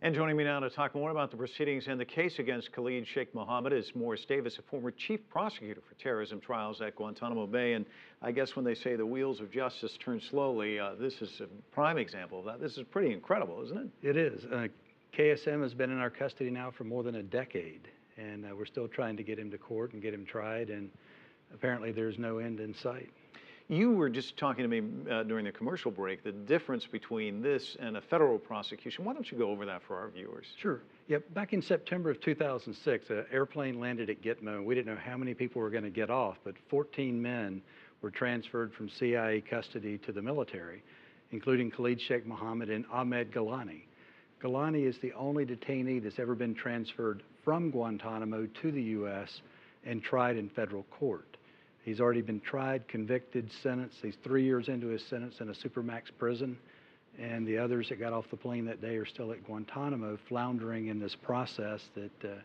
And joining me now to talk more about the proceedings and the case against Khalid Sheikh Mohammed is Morris Davis, a former chief prosecutor for terrorism trials at Guantanamo Bay. And I guess when they say the wheels of justice turn slowly, this is a prime example of that. This is pretty incredible, isn't it? It is. KSM has been in our custody now for more than a decade, and we're still trying to get him to court and get him tried, and apparently there's no end in sight. You were just talking to me during the commercial break, the difference between this and a federal prosecution. Why don't you go over that for our viewers? Sure. Yep. Back in September of 2006, an airplane landed at Gitmo. We didn't know how many people were going to get off, but 14 men were transferred from CIA custody to the military, including Khalid Sheikh Mohammed and Ahmed Gilani. Gilani is the only detainee that's ever been transferred from Guantanamo to the U.S. and tried in federal court. He's already been tried, convicted, sentenced. He's 3 years into his sentence in a supermax prison. And the others that got off the plane that day are still at Guantanamo, floundering in this process that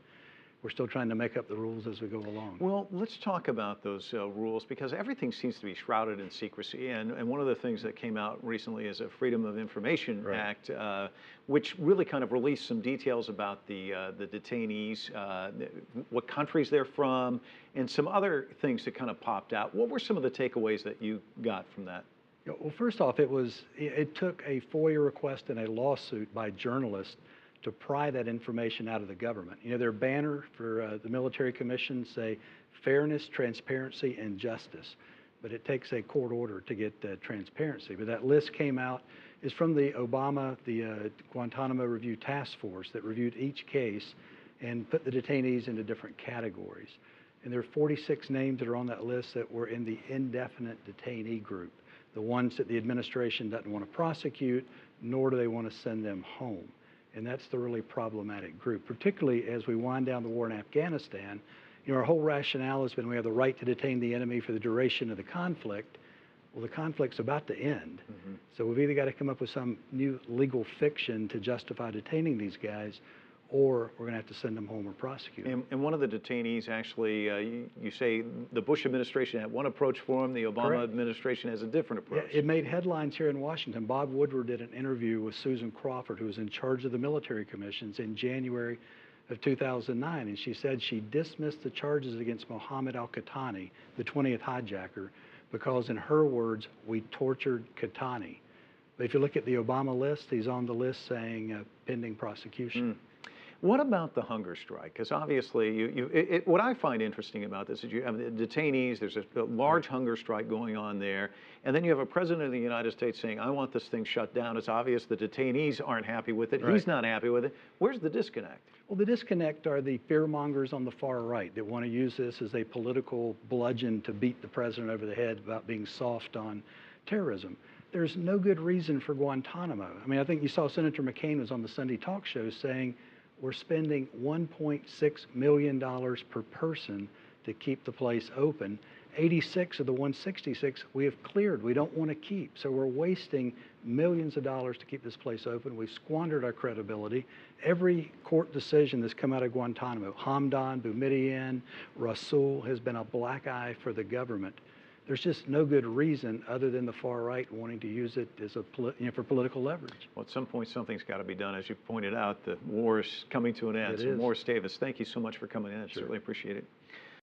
we're still trying to make up the rules as we go along. Well, let's talk about those rules, because everything seems to be shrouded in secrecy. And one of the things that came out recently is a Freedom of Information Act, which really kind of released some details about the detainees, what countries they're from, and some other things that kind of popped out. What were some of the takeaways that you got from that? Well, first off, it took a FOIA request and a lawsuit by journalists to pry that information out of the government. You know, their banner for the military commissions say fairness, transparency, and justice. But it takes a court order to get transparency. But that list came out, is from the Guantanamo Review Task Force that reviewed each case and put the detainees into different categories. And there are 46 names that are on that list that were in the indefinite detainee group, the ones that the administration doesn't want to prosecute, nor do they want to send them home. And that's the really problematic group, particularly as we wind down the war in Afghanistan. You know, our whole rationale has been we have the right to detain the enemy for the duration of the conflict. Well, the conflict's about to end. So we've either got to come up with some new legal fiction to justify detaining these guys, or we're going to have to send them home or prosecute them. And one of the detainees, actually, you say the Bush administration had one approach for him, the Obama administration has a different approach. Yeah, it made headlines here in Washington. Bob Woodward did an interview with Susan Crawford, who was in charge of the military commissions, in January of 2009, and she said she dismissed the charges against Mohammed al-Qahtani, the 20th hijacker, because, in her words, we tortured Qahtani. But if you look at the Obama list, he's on the list saying pending prosecution. What about the hunger strike? Because obviously, what I find interesting about this is you have the detainees, there's a large hunger strike going on there, and then you have a president of the United States saying, I want this thing shut down. It's obvious the detainees aren't happy with it. He's not happy with it. Where's the disconnect? Well, the disconnect are the fearmongers on the far right that want to use this as a political bludgeon to beat the president over the head about being soft on terrorism. There's no good reason for Guantanamo. I mean, I think you saw Senator McCain was on the Sunday talk show saying, we're spending $1.6 million per person to keep the place open. 86 of the 166 we have cleared. We don't want to keep. So we're wasting millions of dollars to keep this place open. We've squandered our credibility. Every court decision that's come out of Guantanamo, Hamdan, Boumediene, Rasool, has been a black eye for the government. There's just no good reason other than the far right wanting to use it as a for political leverage. Well, at some point, something's got to be done. As you pointed out, the war is coming to an end. So Morris Davis, thank you so much for coming in. I certainly appreciate it.